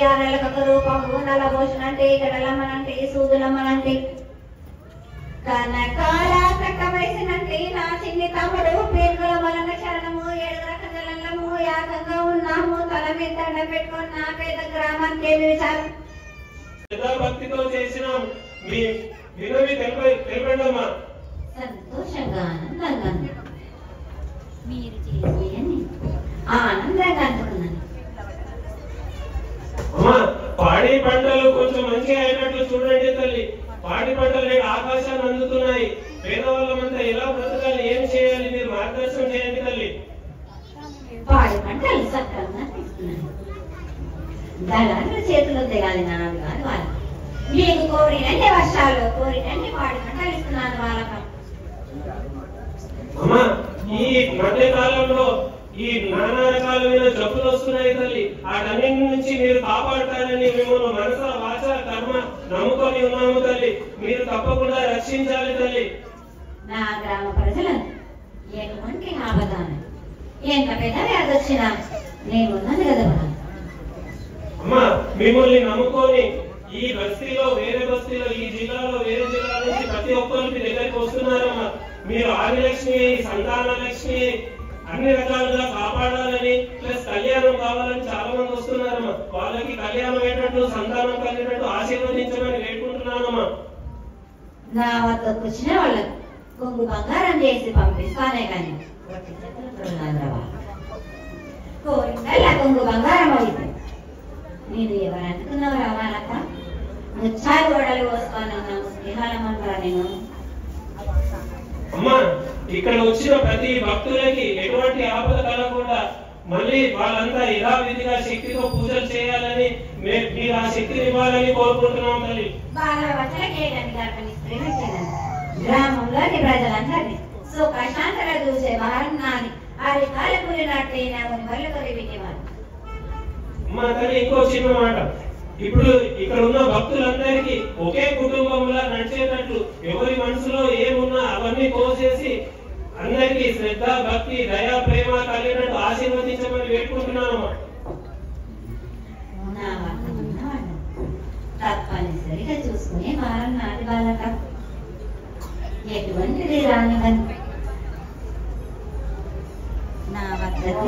6 నెలలకు ఒక రూపము నలభోషనంటే గడలమ్మనంటే సూదులమ్మనంటే కనకాల తక్క వయసునంటే నా చిన్ని తమ్ముడు పేర్గుల వలన శరణము 7 రకజలము యాగంగా ఉన్నాము తల మీద దండ పెట్టుకుని నా పేద గ్రామానికి విచారం భక్తితో చేసిన మీ వినవి తెలిపండమ్మా. సంతోషంగా ఆనందంగా మీరు చేసి ఆనందంగా అనుకున్నాను. అమ్మా పాడి పంటలు కొంచెం మంచిగా అయినట్లు చూడండి తల్లి. పాడి పంటలు నేడు ఆకాశాన్ని అందుతున్నాయి. పేదవాళ్ళమంతా ఎలా బ్రతకాలి, ఏం చేయాలి, మీరు మార్గదర్శనం చేయండి తల్లి. పాడి పంటలు సక్రమంగా తీసుకున్నాను. దళారుల చేతులు తెగాలి నాడు కాదు వాళ్ళు. మీకు కోరినంటే వర్షాలు కోరినంటే పాడి పంటలు ఇస్తున్నాను వాళ్ళకు. అమ్మా ఈ మధ్య కాలంలో ఈ నానా రకాలైన జబ్బులు వస్తున్నాయి తల్లి. వాటన్నింటి నుంచి మీరు కాపాడతారని మిమ్మల్ని మనస వాచ కర్మ నమ్ముకొని ఉన్నాము తల్లి. మీరు తప్పకుండా రక్షించాలి తల్లి. నా గ్రామ ప్రజలను ఎటువంటి ఆపదాను ఎంత పెద్ద వ్యాధి వచ్చినా నేను ఉన్నాను కదా. అమ్మా మిమ్మల్ని నమ్ముకొని ఈ బస్తీలో వేరే బస్తీలో ఈ జిల్లాలో వేరే జిల్లా నుంచి ప్రతి ఒక్కరు మీ దగ్గరికి వస్తున్నారమ్మా. మీరు ఆదిలక్ష్మి సంతాన లక్ష్మి అన్ని రకాలుగా కాపాడాలని ప్లస్ కళ్యాణం కావాలని చాలా మంది వస్తున్నారమ్మా. వాళ్ళకి కళ్యాణం అయ్యేటట్టు సంతానం కలిగినట్టు ఆశీర్వదించమని వేడుకుంటున్నానమ్మా. నా వద్దకు వచ్చిన వాళ్ళకు కొంగు బంగారం చేసి పంపిస్తానే కానీ కోరిందల్లా కొంగు బంగారం అయితే నేను ఎవరు అనుకున్నావు రావాలక ముచ్చాలు గోడలు వస్తానన్నాము స్నేహాలమంటారా నేను. అమ్మా ఇక్కడ వచ్చిన ప్రతి భక్తులకి ఎటువంటి ఆపద కలగకుండా మళ్ళీ వాళ్ళంతా యథావిధిగా శక్తితో పూజలు చేయాలని మీరు ఆ శక్తిని ఇవ్వాలని కోరుకుంటున్నాం తల్లి. గ్రామంలోని ప్రజలందరినీ సుఖశాంతగా చూసే వారున్నాని అది కాలకూలినట్టే నామని వల్లకొని వినేవారు. అమ్మా తల్లి ఇంకో చిన్న మాట. ఇప్పుడు ఇక్కడ ఉన్న భక్తులందరికీ ఒకే కుటుంబంలా నడిచేటట్లు ఎవరి మనసులో ఏమున్నా అవన్నీ కోసేసి అందరికీ శ్రద్ధ భక్తి దయా ప్రేమ కలిగినట్టు ఆశీర్వదించమని వేడుకుంటున్నామమ్మా. తప్పనిసరిగా చూసుకునే వారం నాటి వాళ్ళక ఎటువంటిది రానివని నా వద్దకు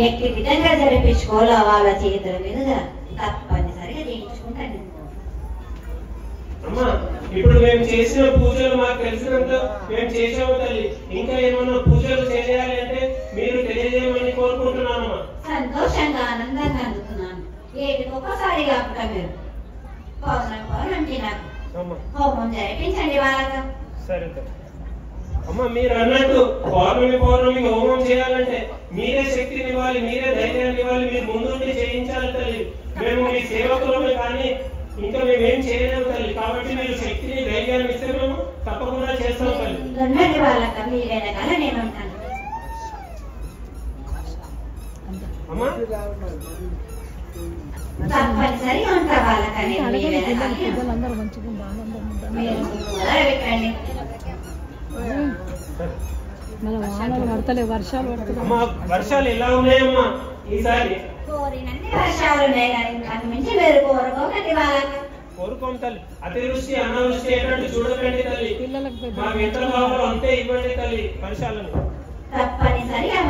ఎట్టి విధంగా జరిపించుకోవాలో వాళ్ళ చేతుల మీదుగా తప్పనిసరిగా చేయించుకుంటాను. అమ్మా ఇప్పుడు మేము చేసిన పూజలు మాకు తెలిసినంత మేము చేసాము తల్లి. ఇంకా ఏమన్నా పూజలు చేయాలి అంటే మీరు తెలియజేయమని కోరుకుంటున్నామమ్మా. సంతోషంగా ఆనందంగా అందుకున్నాను. ఏటికి ఒక్కసారి కాకుండా మీరు పౌర్ణమికి నాకు హోమం జరిపించండి వాళ్ళకు. సరే అమ్మా మీరు అన్నట్టు పౌర్ణమి హోమం చేయాలంటే మీరే శక్తిని ఇవ్వాలి, మీరే ధైర్యాన్ని ఇవ్వాలి, మీరు ముందుండి చేయించాలి తల్లి. మేము మీ సేవకులమే కానీ ఇంకా మేమేం చేయలేము తల్లి. కాబట్టి మీరు శక్తిని ధైర్యాన్ని ఇస్తే మేము తప్పకుండా చేస్తాం తల్లి. అమ్మా తప్పనిసరిగా ఉంటా వాళ్ళకని వర్షాలు ఎలా ఉన్నాయమ్మా ఈసారి? వర్షాలు ఉన్నాయి కానీ మించి మీరు కోరుకోకండి వాళ్ళకి. కోరుకోం తల్లి. అతివృష్టి అనావృష్టి ఏంటంటే చూడకండి తల్లి. మాకు ఎంత కావాలో అంతే ఇవ్వండి తల్లి వర్షాలను. తప్పనిసరిగా